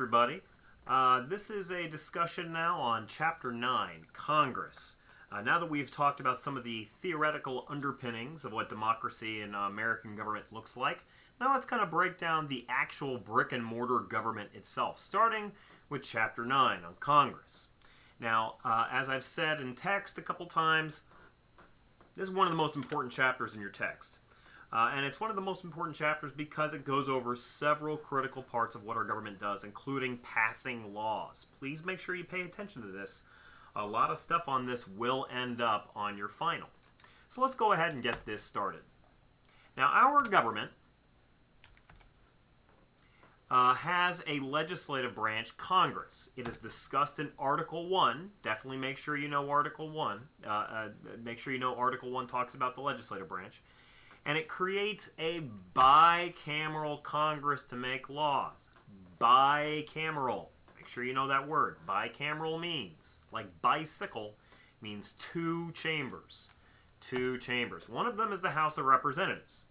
everybody. This is a discussion now on Chapter 9, Congress. Now that we've talked about some of the theoretical underpinnings of what democracy and American government looks like, now let's kind of break down the actual brick and mortar government itself, starting with Chapter 9 on Congress. Now, as I've said in text a couple times, this is one of the most important chapters in your text. And it's one of the most important chapters because it goes over several critical parts of what our government does, including passing laws. Please make sure you pay attention to this. A lot of stuff on this will end up on your final. So let's go ahead and get this started. Now, our government has a legislative branch, Congress. It is discussed in Article 1. Definitely make sure you know Article 1. Make sure you know Article 1 talks about the legislative branch. And it creates a bicameral Congress to make laws. Bicameral. Make sure you know that word. Bicameral means, like bicycle, means two chambers. Two chambers. One of them is the House of Representatives.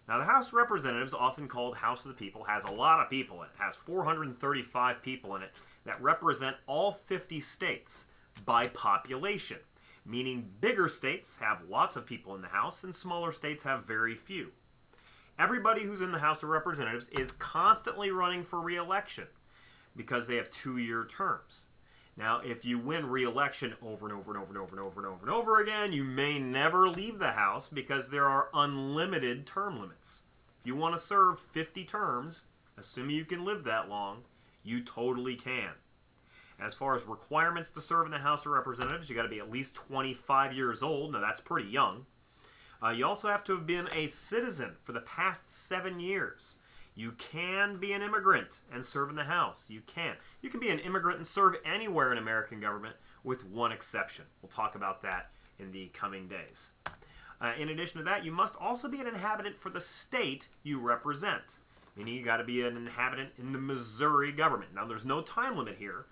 Now, the House of Representatives, often called House of the People, has a lot of people in it. It has 435 people in it that represent all 50 states by population. Meaning bigger states have lots of people in the House and smaller states have very few. Everybody who's in the House of Representatives is constantly running for re-election because they have 2-year terms. Now, if you win re-election over and over and over and over and over and over and over again, you may never leave the House because there are unlimited term limits. If you want to serve 50 terms, assuming you can live that long, you totally can. As far as requirements to serve in the House of Representatives, you got to be at least 25 years old. Now, that's pretty young. You also have to have been a citizen for the past 7 years. You can be an immigrant and serve in the House. You can. You can be an immigrant and serve anywhere in American government with one exception. We'll talk about that in the coming days. In addition to that, you must also be an inhabitant for the state you represent. Meaning you got to be an inhabitant in the Missouri government. Now, there's no time limit here.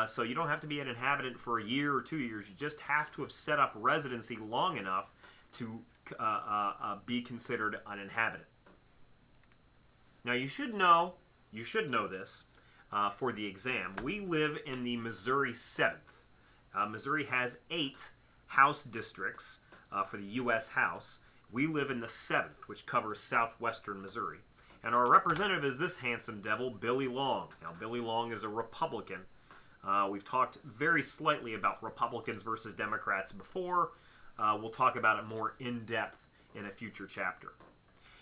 So you don't have to be an inhabitant for a year or 2 years. You just have to have set up residency long enough to be considered an inhabitant. Now you should know this for the exam. We live in the Missouri 7th. Missouri has 8 House districts for the U.S. House. We live in the 7th, which covers southwestern Missouri. And our representative is this handsome devil, Billy Long. Now Billy Long is a Republican. We've talked very slightly about Republicans versus Democrats before. We'll talk about it more in depth in a future chapter.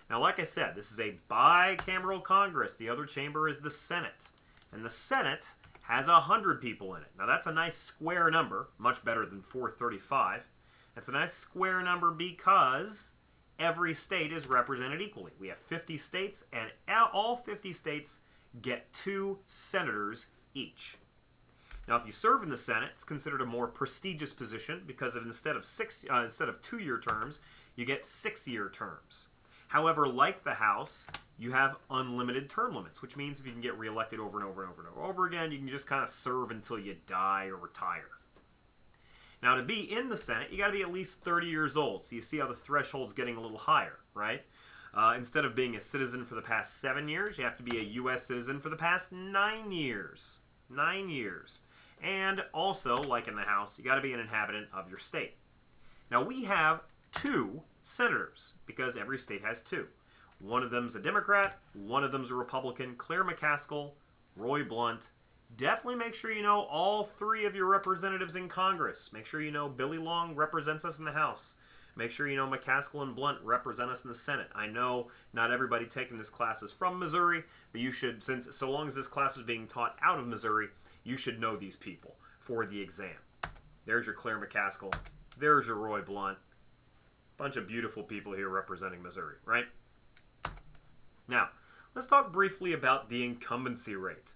Now, like I said, this is a bicameral Congress. The other chamber is the Senate. And the Senate has 100 people in it. Now, that's a nice square number, much better than 435. That's a nice square number because every state is represented equally. We have 50 states, and all 50 states get 2 senators each. Now, if you serve in the Senate, it's considered a more prestigious position because instead of 2-year terms, you get 6-year terms. However, like the House, you have unlimited term limits, which means if you can get reelected over and over and over and over again, you can just kind of serve until you die or retire. Now, to be in the Senate, you got to be at least 30 years old. So you see how the threshold's getting a little higher, right? Instead of being a citizen for the past 7 years, you have to be a U.S. citizen for the past 9 years. 9 years. And also, like in the House, you got to be an inhabitant of your state. Now, we have 2 senators because every state has 2. One of them's a Democrat, one of them's a Republican. Claire McCaskill, Roy Blunt. Definitely make sure you know all 3 of your representatives in Congress. Make sure you know Billy Long represents us in the House. Make sure you know McCaskill and Blunt represent us in the Senate. I know not everybody taking this class is from Missouri, but you should, so long as this class is being taught out of Missouri, you should know these people for the exam. There's your Claire McCaskill. There's your Roy Blunt. Bunch of beautiful people here representing Missouri, right? Now, let's talk briefly about the incumbency rate.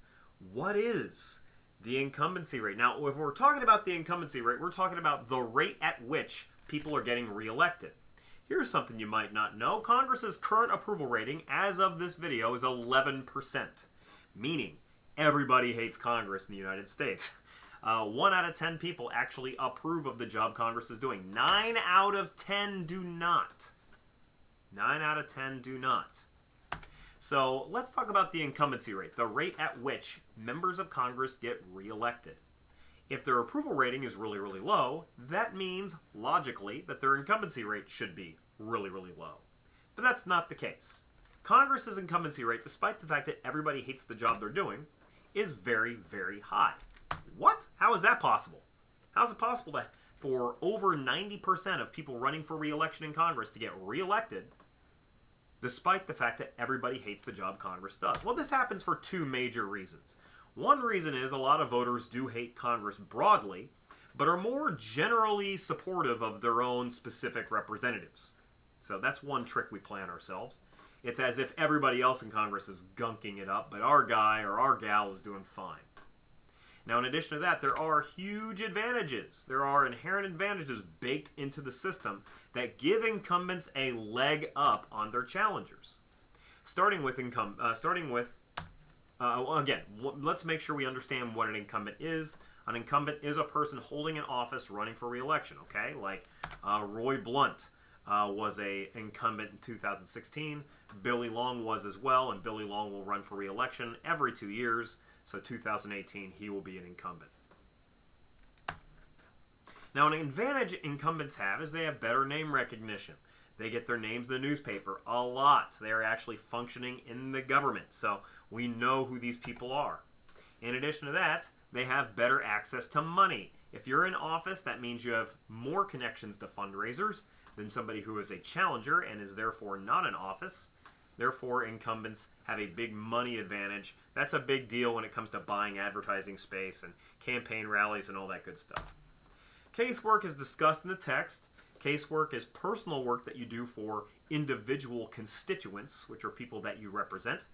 What is the incumbency rate? Now, if we're talking about the incumbency rate, we're talking about the rate at which people are getting reelected. Here's something you might not know. Congress's current approval rating, as of this video, is 11%, meaning everybody hates Congress in the United States. 1 out of 10 people actually approve of the job Congress is doing. 9 out of 10 do not. 9 out of 10 do not. So let's talk about the incumbency rate, the rate at which members of Congress get reelected. If their approval rating is really, really low, that means, logically, that their incumbency rate should be really, really low. But that's not the case. Congress's incumbency rate, despite the fact that everybody hates the job they're doing, is very, very high. What? How is that possible? How is it possible for over 90% of people running for re-election in Congress to get re-elected despite the fact that everybody hates the job Congress does? Well, this happens for two major reasons. One reason is a lot of voters do hate Congress broadly, but are more generally supportive of their own specific representatives. So that's one trick we play on ourselves. It's as if everybody else in Congress is gunking it up, but our guy or our gal is doing fine. Now, in addition to that, there are huge advantages. There are inherent advantages baked into the system that give incumbents a leg up on their challengers. Again, let's make sure we understand what an incumbent is. An incumbent is a person holding an office running for re-election, okay? Like Roy Blunt was an incumbent in 2016. Billy Long was as well, and Billy Long will run for re-election every 2 years. So 2018, he will be an incumbent. Now, an advantage incumbents have is they have better name recognition. They get their names in the newspaper a lot. They are actually functioning in the government, so we know who these people are. In addition to that, they have better access to money. If you're in office, that means you have more connections to fundraisers than somebody who is a challenger and is therefore not in office. Therefore, incumbents have a big money advantage. That's a big deal when it comes to buying advertising space and campaign rallies and all that good stuff. Casework is discussed in the text. Casework is personal work that you do for individual constituents, which are people that you represent.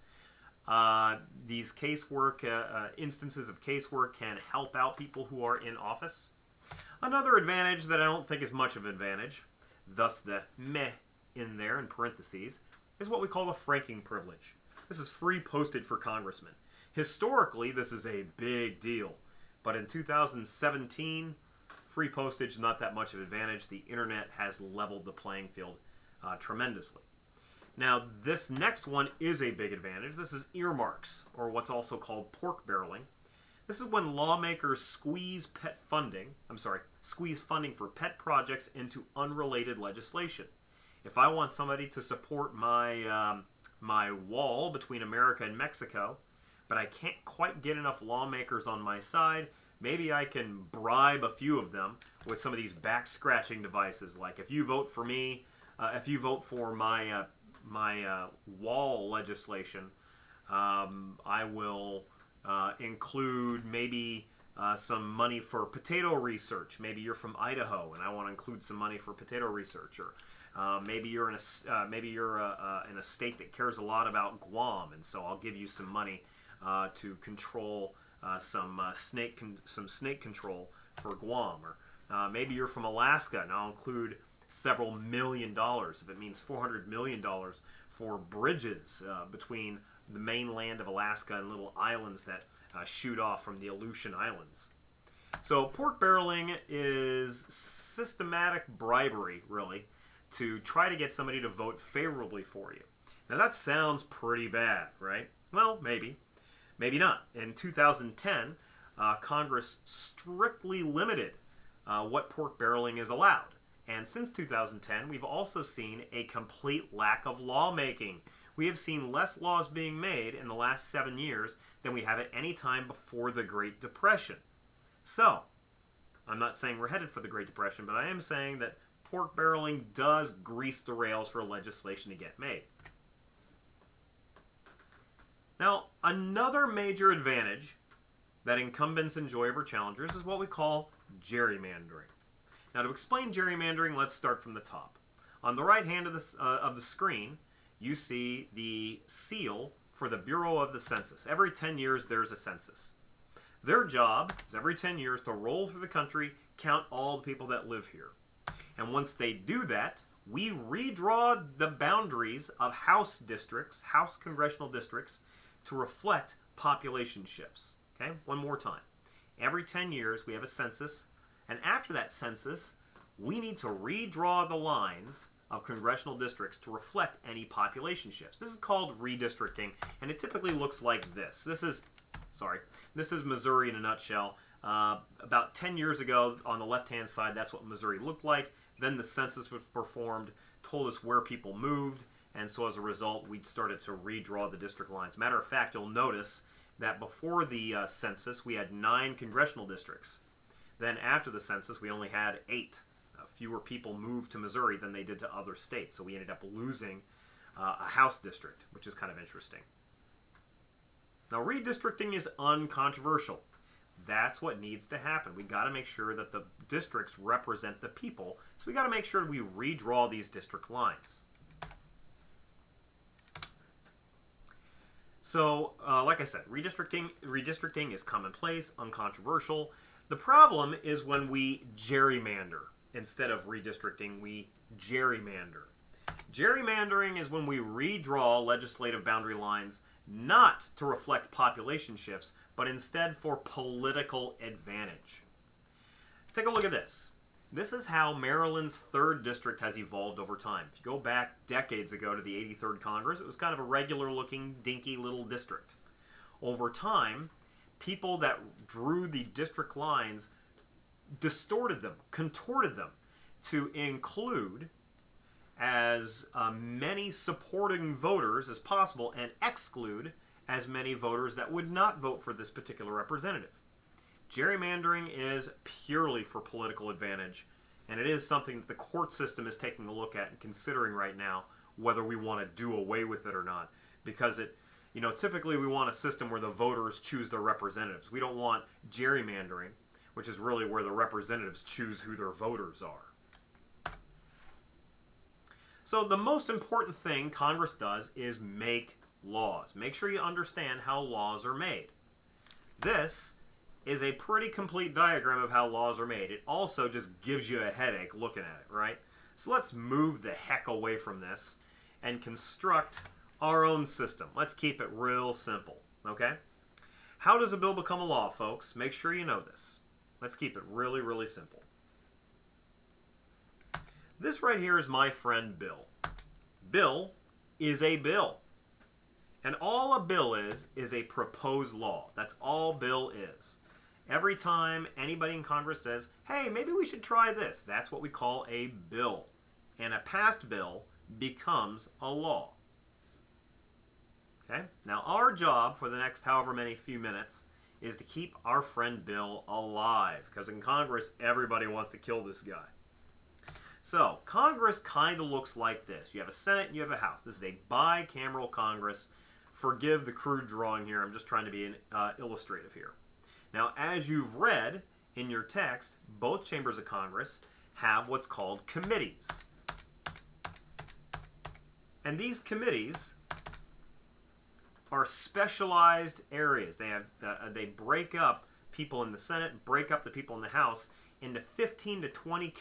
These casework, instances of casework can help out people who are in office. Another advantage that I don't think is much of an advantage, thus the meh in there in parentheses, is what we call the franking privilege. This is free postage for congressmen. Historically, this is a big deal, but in 2017, free postage is not that much of an advantage. The internet has leveled the playing field tremendously. Now, this next one is a big advantage. This is earmarks, or what's also called pork barreling. This is when lawmakers squeeze funding for pet projects into unrelated legislation. If I want somebody to support my wall between America and Mexico, but I can't quite get enough lawmakers on my side, maybe I can bribe a few of them with some of these back-scratching devices. Like if you vote for me, if you vote for my wall legislation, I will include maybe some money for potato research. Maybe you're from Idaho, and I want to include some money for potato research, or maybe you're in a state that cares a lot about Guam, and so I'll give you some money to control some snake control for Guam. Or maybe you're from Alaska, and I'll include several $1 million, if it means $400 million, for bridges between the mainland of Alaska and little islands that shoot off from the Aleutian Islands. So pork barreling is systematic bribery, really, to try to get somebody to vote favorably for you. Now that sounds pretty bad, right? Well, maybe. Maybe not. In 2010, Congress strictly limited what pork barreling is allowed. And since 2010, we've also seen a complete lack of lawmaking. We have seen less laws being made in the last 7 years than we have at any time before the Great Depression. So, I'm not saying we're headed for the Great Depression, but I am saying that pork barreling does grease the rails for legislation to get made. Now, another major advantage that incumbents enjoy over challengers is what we call gerrymandering. Now, to explain gerrymandering, let's start from the top. On the right hand of the screen, you see the seal for the Bureau of the Census. Every 10 years, there's a census. Their job is every 10 years to roll through the country, count all the people that live here. And once they do that, we redraw the boundaries of House congressional districts, to reflect population shifts. Okay, one more time. Every 10 years, we have a census, and after that census, we need to redraw the lines of congressional districts to reflect any population shifts. This is called redistricting, and it typically looks like this. This is Missouri in a nutshell. About 10 years ago, on the left-hand side, that's what Missouri looked like. Then the census was performed, told us where people moved, and so as a result, we started to redraw the district lines. Matter of fact, you'll notice that before the census, we had 9 congressional districts. Then after the census, we only had 8. Fewer people moved to Missouri than they did to other states, so we ended up losing a House district, which is kind of interesting. Now, redistricting is uncontroversial. That's what needs to happen. We got to make sure that the districts represent the people, so we got to make sure we redraw these district lines. So, like I said, redistricting is commonplace, uncontroversial. The problem is when we gerrymander. Instead of redistricting, we gerrymander. Gerrymandering is when we redraw legislative boundary lines not to reflect population shifts, but instead for political advantage. Take a look at this. This is how Maryland's 3rd district has evolved over time. If you go back decades ago to the 83rd Congress, it was kind of a regular-looking, dinky little district. Over time, people that drew the district lines distorted them, contorted them to include as many supporting voters as possible and exclude as many voters that would not vote for this particular representative. Gerrymandering is purely for political advantage, and it is something that the court system is taking a look at and considering right now whether we want to do away with it or not. Because typically we want a system where the voters choose their representatives. We don't want gerrymandering, which is really where the representatives choose who their voters are. So the most important thing Congress does is make laws. Make sure you understand how laws are made. This is a pretty complete diagram of how laws are made. It also just gives you a headache looking at it, right? So let's move the heck away from this and construct our own system. Let's keep it real simple, okay? How does a bill become a law, folks? Make sure you know this. Let's keep it really, really simple. This right here is my friend Bill. Bill is a bill. And all a bill is a proposed law. That's all bill is. Every time anybody in Congress says, hey, maybe we should try this, that's what we call a bill. And a passed bill becomes a law. Okay? Now our job for the next however many few minutes is to keep our friend Bill alive. Because in Congress, everybody wants to kill this guy. So, Congress kind of looks like this. You have a Senate and you have a House. This is a bicameral Congress. Forgive the crude drawing here. I'm just trying to be illustrative here. Now, as you've read in your text, both chambers of Congress have what's called committees. And these committees are specialized areas. They break up people in the Senate, break up the people in the House into 15 to 20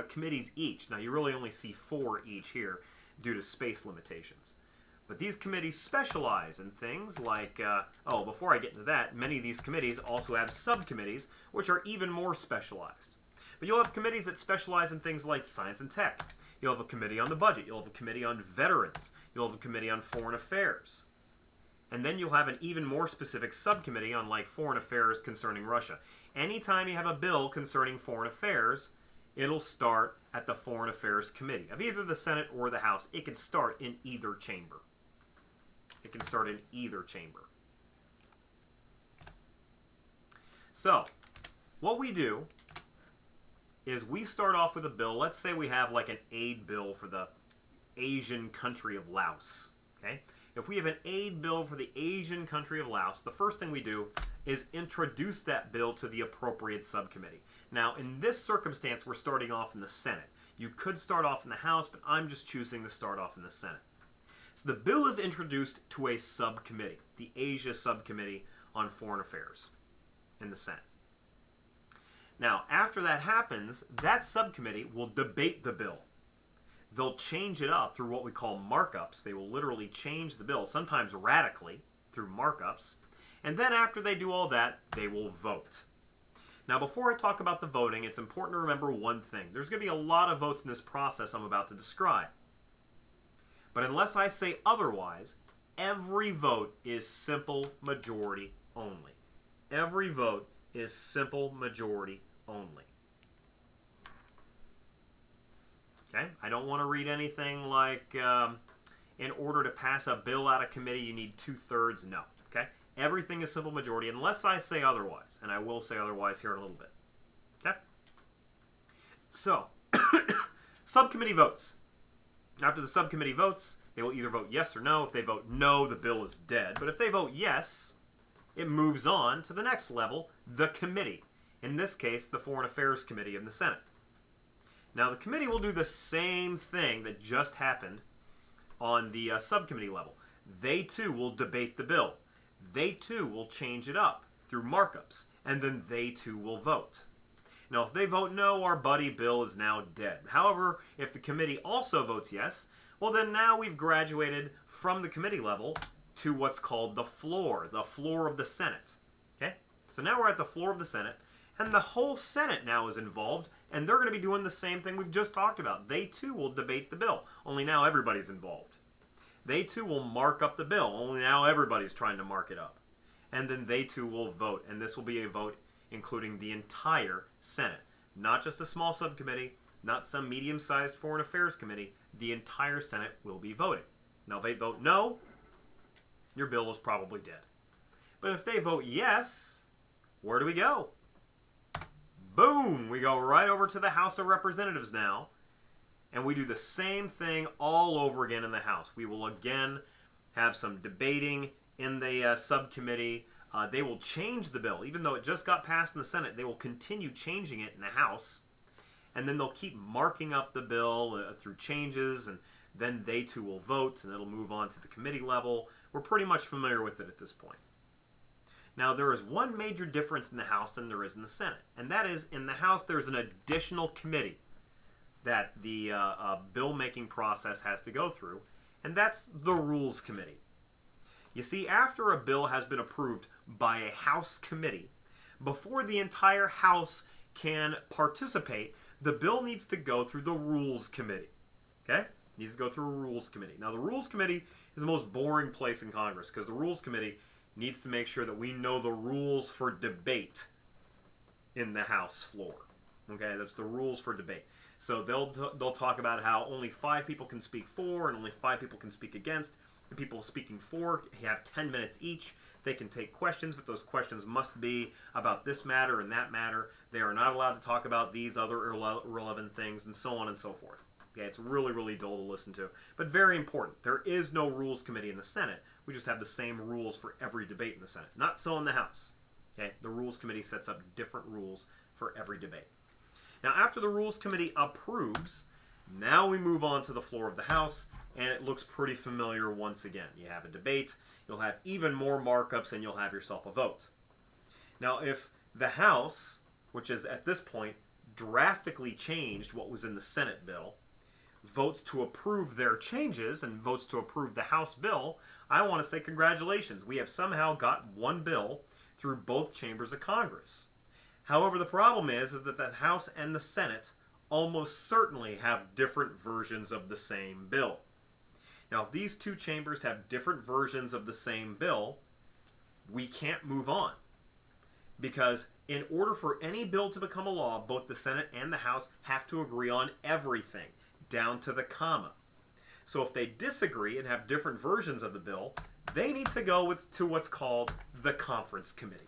committees each. Now, you really only see 4 each here due to space limitations. But these committees specialize in things like, before I get into that, many of these committees also have subcommittees, which are even more specialized. But you'll have committees that specialize in things like science and tech. You'll have a committee on the budget. You'll have a committee on veterans. You'll have a committee on foreign affairs. And then you'll have an even more specific subcommittee on, like, foreign affairs concerning Russia. Anytime you have a bill concerning foreign affairs, it'll start at the Foreign Affairs Committee of either the Senate or the House. It can start in either chamber. It can start in either chamber. So, what we do is we start off with a bill. Let's say we have like an aid bill for the Asian country of Laos. Okay? If we have an aid bill for the Asian country of Laos, the first thing we do is introduce that bill to the appropriate subcommittee. Now, in this circumstance, we're starting off in the Senate. You could start off in the House, but I'm just choosing to start off in the Senate. So the bill is introduced to a subcommittee, the Asia Subcommittee on Foreign Affairs in the Senate. Now, after that happens, that subcommittee will debate the bill. They'll change it up through what we call markups. They will literally change the bill, sometimes radically, through markups. And then after they do all that, they will vote. Now, before I talk about the voting, it's important to remember one thing. There's going to be a lot of votes in this process I'm about to describe. But unless I say otherwise, every vote is simple majority only. Every vote is simple majority only. Okay? I don't want to read anything like, in order to pass a bill out of committee, you need 2/3. No. Okay? Everything is simple majority unless I say otherwise. And I will say otherwise here in a little bit. Okay? So, subcommittee votes. After the subcommittee votes, they will either vote yes or no. If they vote no, the bill is dead. But if they vote yes, it moves on to the next level, the committee. In this case, the Foreign Affairs Committee in the Senate. Now, the committee will do the same thing that just happened on the subcommittee level. They, too, will debate the bill. They, too, will change it up through markups. And then they, too, will vote. Now, if they vote no, our buddy bill is now dead. However, if the committee also votes yes, well, then now we've graduated from the committee level to what's called the floor of the Senate. Okay? So now we're at the floor of the Senate, and the whole Senate now is involved, and they're going to be doing the same thing we've just talked about. They, too, will debate the bill, only now everybody's involved. They, too, will mark up the bill, only now everybody's trying to mark it up. And then they, too, will vote, and this will be a vote including the entire Senate. Not just a small subcommittee, not some medium-sized Foreign Affairs Committee. The entire Senate will be voting. Now, if they vote no, your bill is probably dead. But if they vote yes, where do we go? Boom! We go right over to the House of Representatives now, and we do the same thing all over again in the House. We will again have some debating in the subcommittee. They will change the bill. Even though it just got passed in the Senate, they will continue changing it in the House. And then they'll keep marking up the bill through changes, and then they too will vote, and it'll move on to the committee level. We're pretty much familiar with it at this point. Now, there is one major difference in the House than there is in the Senate, and that is in the House there's an additional committee that the bill-making process has to go through, and that's the Rules Committee. You see, after a bill has been approved by a House committee, before the entire House can participate, the bill needs to go through the Rules Committee. Okay? It needs to go through a Rules Committee. Now, the Rules Committee is the most boring place in Congress because the Rules Committee needs to make sure that we know the rules for debate in the House floor. Okay? That's the rules for debate. So they'll talk about how only 5 people can speak for and only 5 people can speak against. The people speaking for have 10 minutes each. They can take questions, but those questions must be about this matter and that matter. They are not allowed to talk about these other irrelevant things, and so on and so forth. Okay, it's really, really dull to listen to, but very important. There is no Rules Committee in the Senate. We just have the same rules for every debate in the Senate. Not so in the House. Okay, the Rules Committee sets up different rules for every debate. Now, after the Rules Committee approves, now we move on to the floor of the House, and it looks pretty familiar once again. You have a debate, you'll have even more markups, and you'll have yourself a vote. Now, if the House, which is at this point drastically changed what was in the Senate bill, votes to approve their changes and votes to approve the House bill, I want to say congratulations. We have somehow got one bill through both chambers of Congress. However, the problem is that the House and the Senate almost certainly have different versions of the same bill. Now, if these two chambers have different versions of the same bill, we can't move on. Because in order for any bill to become a law, both the Senate and the House have to agree on everything, down to the comma. So if they disagree and have different versions of the bill, they need to go to what's called the Conference Committee.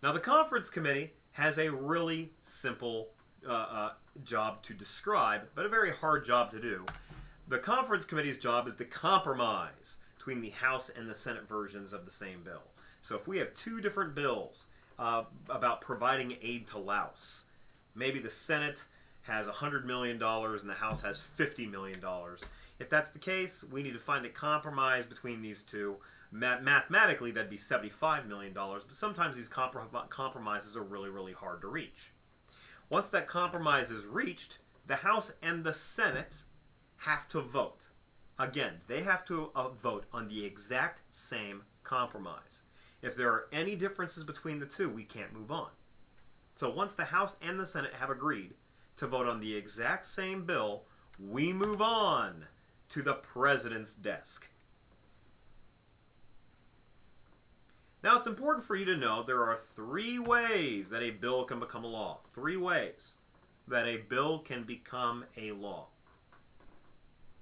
Now, the Conference Committee has a really simple job to describe, but a very hard job to do. The Conference Committee's job is to compromise between the House and the Senate versions of the same bill. So if we have two different bills about providing aid to Laos, maybe the Senate has $100 million and the House has $50 million. If that's the case, we need to find a compromise between these two. Mathematically, that'd be $75 million, but sometimes these compromises are really, really hard to reach. Once that compromise is reached, the House and the Senate have to vote. Again, they have to vote on the exact same compromise. If there are any differences between the two, we can't move on. So once the House and the Senate have agreed to vote on the exact same bill, we move on to the president's desk. Now, it's important for you to know there are 3 ways that a bill can become a law. 3 ways that a bill can become a law.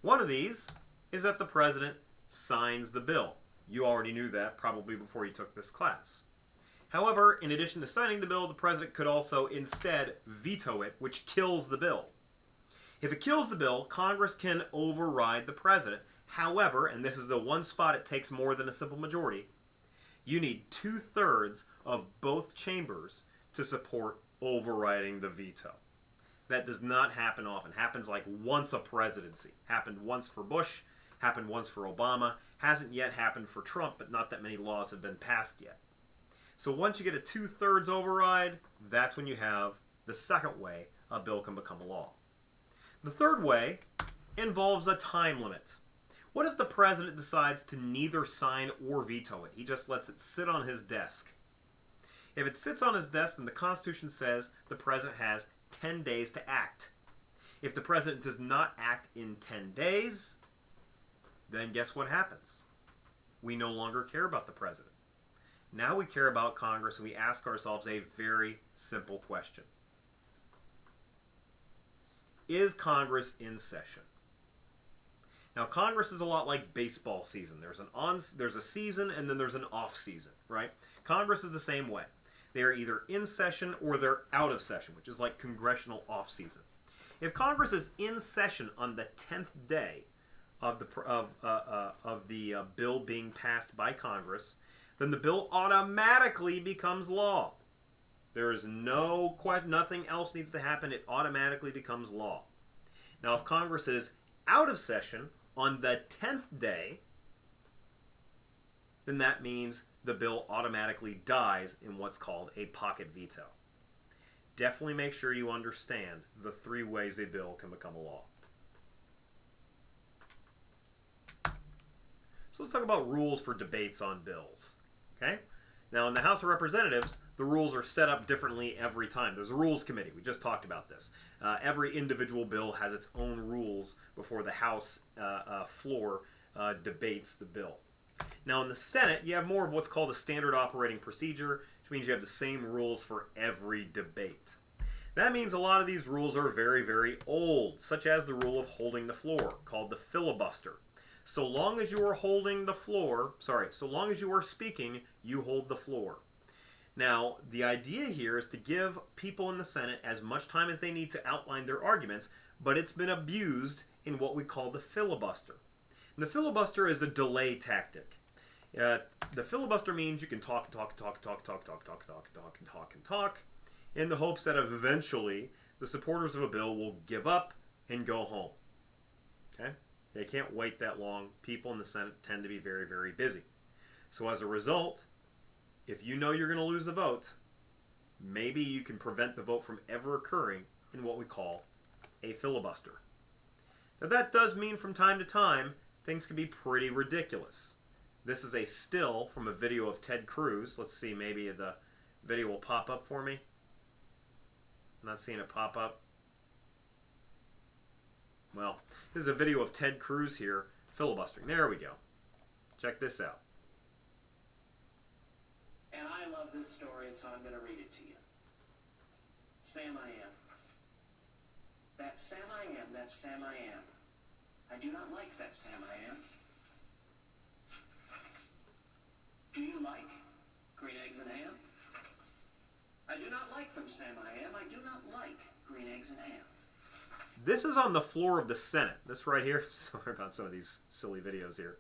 One of these is that the president signs the bill. You already knew that probably before you took this class. However, in addition to signing the bill, the president could also instead veto it, which kills the bill. If it kills the bill, Congress can override the president. However, and this is the one spot it takes more than a simple majority, you need 2/3 of both chambers to support overriding the veto. That does not happen often. Happens like once a presidency. Happened once for Bush, happened once for Obama, hasn't yet happened for Trump, but not that many laws have been passed yet. So once you get a 2/3 override, that's when you have the second way a bill can become a law. The third way involves a time limit. What if the president decides to neither sign or veto it? He just lets it sit on his desk. If it sits on his desk, then the Constitution says the president has 10 days to act. If the president does not act in 10 days, then guess what happens? We no longer care about the president. Now we care about Congress, and we ask ourselves a very simple question. Is Congress in session? Now, Congress is a lot like baseball season. There's a season, and then there's an off season, right? Congress is the same way. They are either in session or they're out of session, which is like congressional off season. If Congress is in session on the 10th day of the bill being passed by Congress, then the bill automatically becomes law. There is no question, nothing else needs to happen. It automatically becomes law. Now, if Congress is out of session on the 10th day, then that means the bill automatically dies in what's called a pocket veto. Definitely make sure you understand the 3 ways a bill can become a law. So let's talk about rules for debates on bills. Okay? Now, in the House of Representatives, the rules are set up differently every time. There's a rules committee. We just talked about this. Every individual bill has its own rules before the House floor debates the bill. Now, in the Senate, you have more of what's called a standard operating procedure, which means you have the same rules for every debate. That means a lot of these rules are very, very old, such as the rule of holding the floor, called the filibuster. So long as you are holding the floor, so long as you are speaking, you hold the floor. Now, the idea here is to give people in the Senate as much time as they need to outline their arguments, but it's been abused in what we call the filibuster. And the filibuster is a delay tactic. The filibuster means you can talk in the hopes that eventually the supporters of a bill will give up and go home. Okay? They can't wait that long. People in the Senate tend to be very, very busy. So as a result, if you know you're going to lose the vote, maybe you can prevent the vote from ever occurring in what we call a filibuster. Now that does mean from time to time, things can be pretty ridiculous. This is a still from a video of Ted Cruz. Let's see, maybe the video will pop up for me. I'm not seeing it pop up. Well, this is a video of Ted Cruz here filibustering. There we go. Check this out. And I love this story, and so I'm going to read it to you. Sam I am. That Sam I am, that Sam I am. I do not like that Sam I am. Do you like green eggs and ham? I do not like them, Sam I am. I do not like green eggs and ham. This is on the floor of the Senate. This right here. Sorry about some of these silly videos here.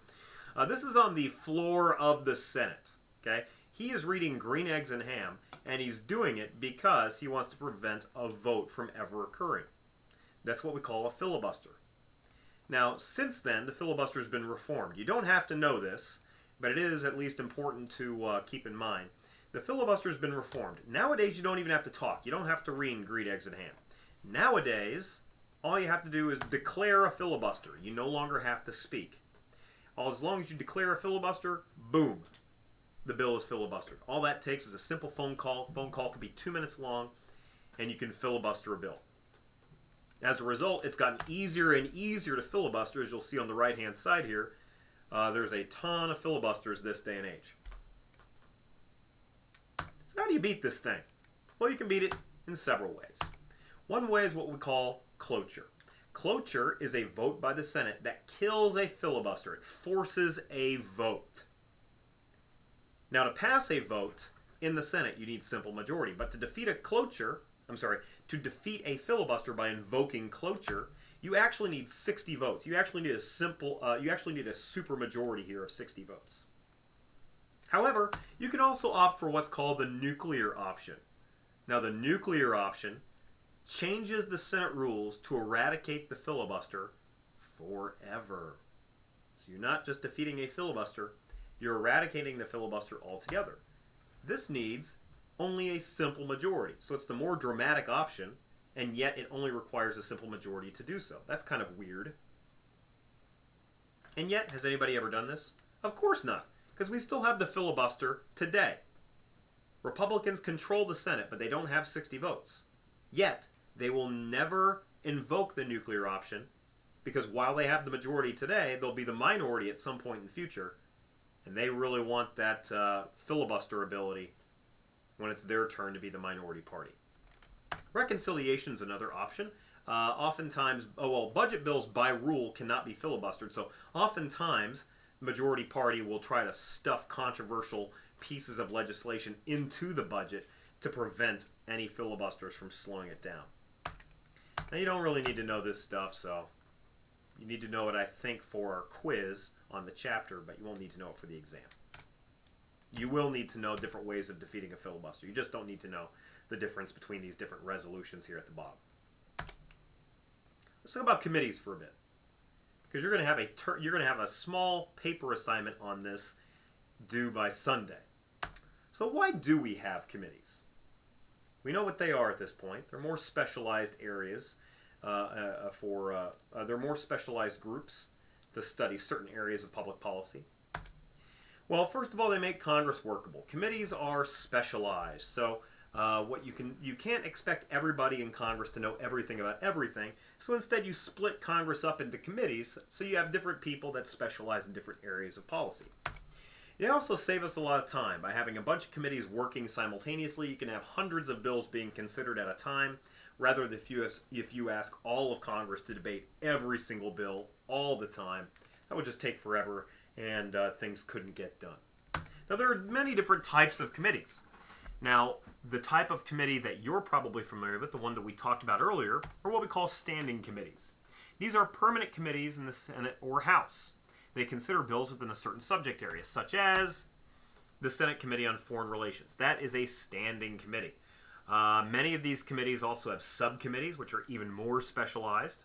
This is on the floor of the Senate. Okay, he is reading green eggs and ham, and he's doing it because he wants to prevent a vote from ever occurring. That's what we call a filibuster. Now, since then, the filibuster has been reformed. You don't have to know this, but it is at least important to keep in mind. The filibuster has been reformed. Nowadays, you don't even have to talk. You don't have to read green eggs and ham. Nowadays, all you have to do is declare a filibuster. You no longer have to speak. As long as you declare a filibuster, boom, the bill is filibustered. All that takes is a simple phone call. The phone call could be 2 minutes long, and you can filibuster a bill. As a result, it's gotten easier and easier to filibuster, as you'll see on the right-hand side here. There's a ton of filibusters this day and age. So how do you beat this thing? Well, you can beat it in several ways. One way is what we call cloture. Cloture is a vote by the Senate that kills a filibuster. It forces a vote. Now, to pass a vote in the Senate, you need simple majority. But to defeat a filibuster by invoking cloture, you actually need 60 votes. You actually need a supermajority here of 60 votes. However, you can also opt for what's called the nuclear option. Now, the nuclear option changes the Senate rules to eradicate the filibuster forever. So you're not just defeating a filibuster, you're eradicating the filibuster altogether. This needs only a simple majority. So it's the more dramatic option, and yet it only requires a simple majority to do so. That's kind of weird. And yet, has anybody ever done this? Of course not, because we still have the filibuster today. Republicans control the Senate, but they don't have 60 votes. Yet, they will never invoke the nuclear option, because while they have the majority today, they'll be the minority at some point in the future, and they really want that filibuster ability when it's their turn to be the minority party. Reconciliation is another option. Oftentimes, budget bills by rule cannot be filibustered, so oftentimes the majority party will try to stuff controversial pieces of legislation into the budget to prevent any filibusters from slowing it down. Now, you don't really need to know this stuff, so you need to know it, I think, for our quiz on the chapter, but you won't need to know it for the exam. You will need to know different ways of defeating a filibuster. You just don't need to know the difference between these different resolutions here at the bottom. Let's talk about committees for a bit, because you're going to have a small paper assignment on this due by Sunday. So why do we have committees? We know what they are at this point. They're more specialized areas they're more specialized groups to study certain areas of public policy. Well, first of all, they make Congress workable. Committees are specialized, so you can't expect everybody in Congress to know everything about everything. So instead, you split Congress up into committees, so you have different people that specialize in different areas of policy. They also save us a lot of time. By having a bunch of committees working simultaneously, you can have hundreds of bills being considered at a time, rather than if you ask all of Congress to debate every single bill all the time. That would just take forever, and things couldn't get done. Now, there are many different types of committees. Now, the type of committee that you're probably familiar with, the one that we talked about earlier, are what we call standing committees. These are permanent committees in the Senate or House. They consider bills within a certain subject area, such as the Senate Committee on Foreign Relations. That is a standing committee. Many of these committees also have subcommittees, which are even more specialized.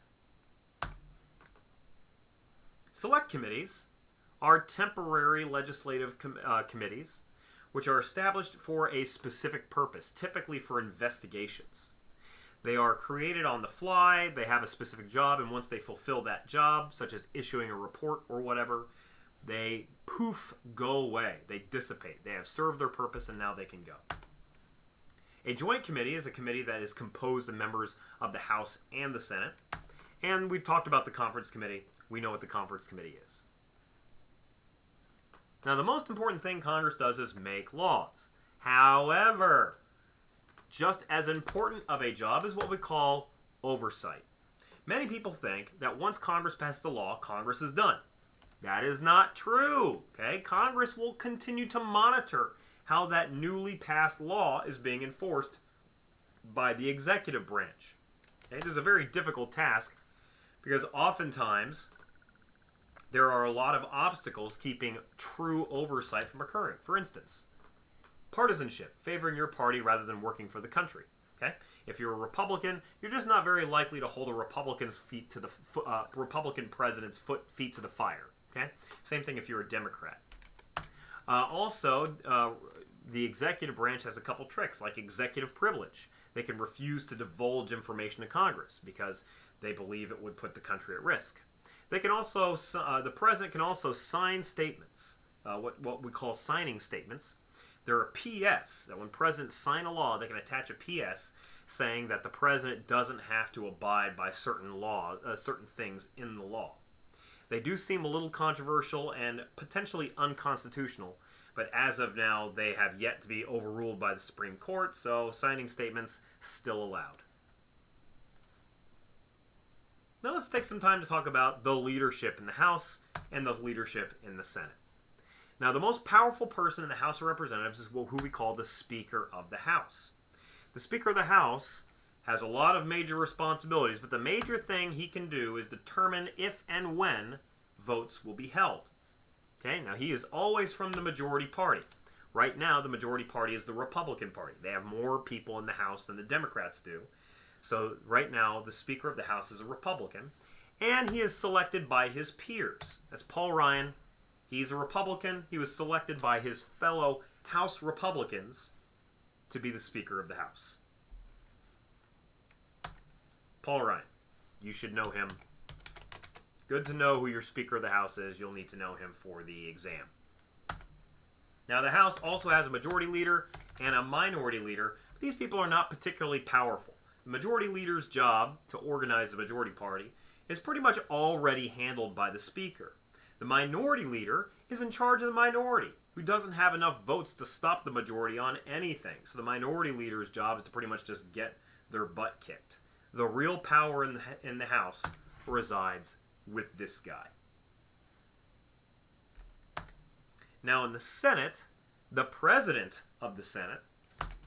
Select committees are temporary legislative committees, which are established for a specific purpose, typically for investigations. They are created on the fly, they have a specific job, and once they fulfill that job, such as issuing a report or whatever, they go away. They dissipate. They have served their purpose, and now they can go. A joint committee is a committee that is composed of members of the House and the Senate. And we've talked about the conference committee. We know what the conference committee is. Now, the most important thing Congress does is make laws. However, just as important of a job is what we call oversight. Many people think that once Congress passes a law, Congress is done. That is not true. Okay? Congress will continue to monitor how that newly passed law is being enforced by the executive branch. Okay? It is a very difficult task because oftentimes there are a lot of obstacles keeping true oversight from occurring. For instance, partisanship, favoring your party rather than working for the country. Okay? If you're a Republican, you're just not very likely to hold a Republican president's feet to the fire. Okay? Same thing if you're a Democrat. The executive branch has a couple tricks, like executive privilege. They can refuse to divulge information to Congress because they believe it would put the country at risk. They can also, the president can also sign statements, what we call signing statements. There are PS, that when presidents sign a law, they can attach a PS saying that the president doesn't have to abide by certain things in the law. They do seem a little controversial and potentially unconstitutional, but as of now, they have yet to be overruled by the Supreme Court, so signing statements still allowed. Now let's take some time to talk about the leadership in the House and the leadership in the Senate. Now, the most powerful person in the House of Representatives is who we call the Speaker of the House. The Speaker of the House has a lot of major responsibilities, but the major thing he can do is determine if and when votes will be held. Okay, now he is always from the majority party. Right now, the majority party is the Republican Party. They have more people in the House than the Democrats do. So right now, the Speaker of the House is a Republican, and he is selected by his peers. That's Paul Ryan. He's a Republican. He was selected by his fellow House Republicans to be the Speaker of the House. Paul Ryan. You should know him. Good to know who your Speaker of the House is. You'll need to know him for the exam. Now, the House also has a majority leader and a minority leader. These people are not particularly powerful. The majority leader's job to organize the majority party is pretty much already handled by the Speaker. The minority leader is in charge of the minority, who doesn't have enough votes to stop the majority on anything. So the minority leader's job is to pretty much just get their butt kicked. The real power in the House resides with this guy. Now in the Senate, the president of the Senate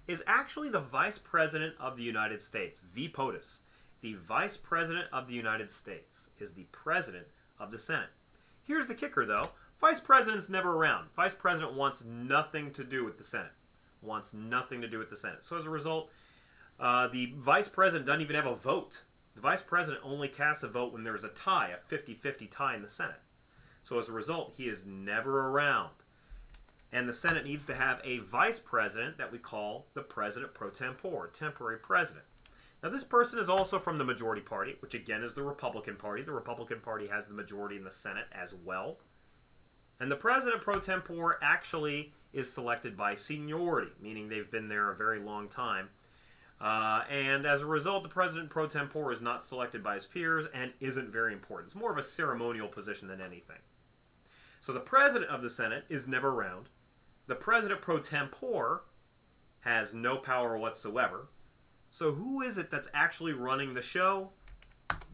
is actually the Vice President of the United States, V. POTUS. The Vice President of the United States is the President of the Senate. Here's the kicker, though. Vice President's never around. Vice President wants nothing to do with the Senate. Wants nothing to do with the Senate. So as a result, the Vice President doesn't even have a vote. The Vice President only casts a vote when there's a tie, a 50-50 tie in the Senate. So as a result, he is never around. And the Senate needs to have a Vice President that we call the President pro tempore, temporary president. Now this person is also from the majority party, which again is the Republican Party. The Republican Party has the majority in the Senate as well. And the President pro tempore actually is selected by seniority, meaning they've been there a very long time. And as a result, the President pro tempore is not selected by his peers and isn't very important. It's more of a ceremonial position than anything. So the President of the Senate is never around. The President pro tempore has no power whatsoever. So who is it that's actually running the show?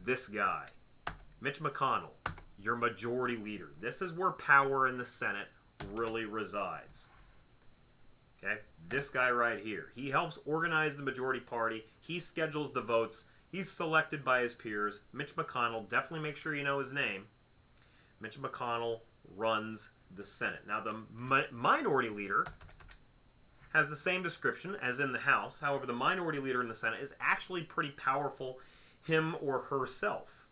This guy, Mitch McConnell, your majority leader. This is where power in the Senate really resides. Okay, this guy right here. He helps organize the majority party. He schedules the votes. He's selected by his peers. Mitch McConnell, definitely make sure you know his name. Mitch McConnell runs the Senate. Now, the minority leader has the same description as in the House. However, the minority leader in the Senate is actually pretty powerful, him or herself,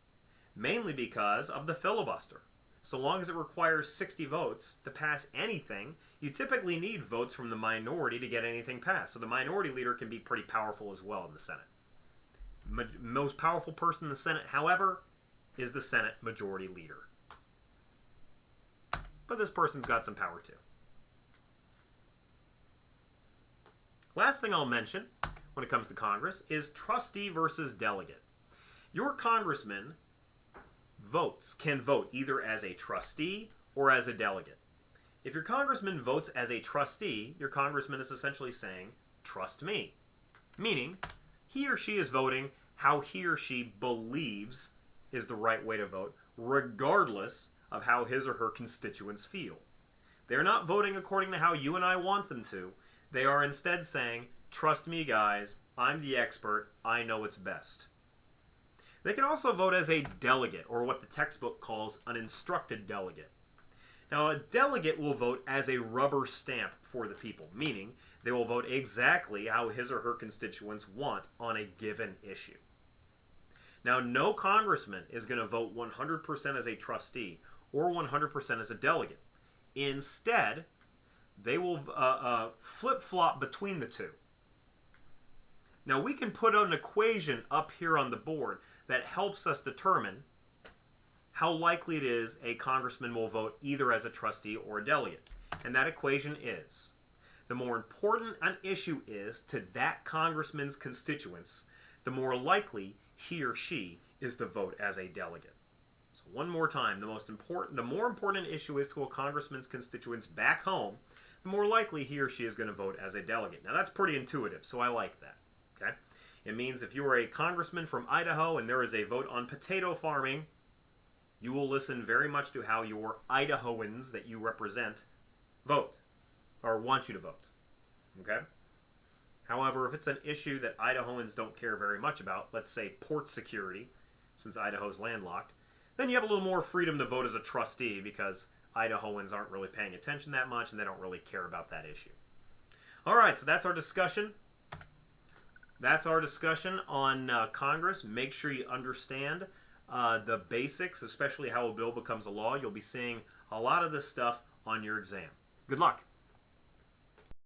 mainly because of the filibuster. So long as it requires 60 votes to pass anything, you typically need votes from the minority to get anything passed. So the minority leader can be pretty powerful as well in the Senate. Most powerful person in the Senate, however, is the Senate majority leader. But this person's got some power too. Last thing I'll mention when it comes to Congress is trustee versus delegate. Your congressman can vote either as a trustee or as a delegate. If your congressman votes as a trustee, your congressman is essentially saying, trust me. Meaning, he or she is voting how he or she believes is the right way to vote, regardless of how his or her constituents feel. They're not voting according to how you and I want them to. They are instead saying, trust me guys, I'm the expert, I know what's best. They can also vote as a delegate, or what the textbook calls an instructed delegate. Now, a delegate will vote as a rubber stamp for the people, meaning they will vote exactly how his or her constituents want on a given issue. Now, no congressman is going to vote 100% as a trustee or 100% as a delegate. Instead, they will flip-flop between the two. Now, we can put an equation up here on the board that helps us determine how likely it is a congressman will vote either as a trustee or a delegate. And that equation is the more important an issue is to that congressman's constituents, the more likely he or she is to vote as a delegate. So one more time, the more important an issue is to a congressman's constituents back home, the more likely he or she is going to vote as a delegate. Now that's pretty intuitive, so I like that. Okay? It means if you are a congressman from Idaho and there is a vote on potato farming, you will listen very much to how your Idahoans that you represent vote, or want you to vote. Okay? However, if it's an issue that Idahoans don't care very much about, let's say port security, since Idaho's landlocked, then you have a little more freedom to vote as a trustee because Idahoans aren't really paying attention that much and they don't really care about that issue. All right, so that's our discussion. That's our discussion on Congress. Make sure you understand the basics, especially how a bill becomes a law. You'll be seeing a lot of this stuff on your exam. Good luck.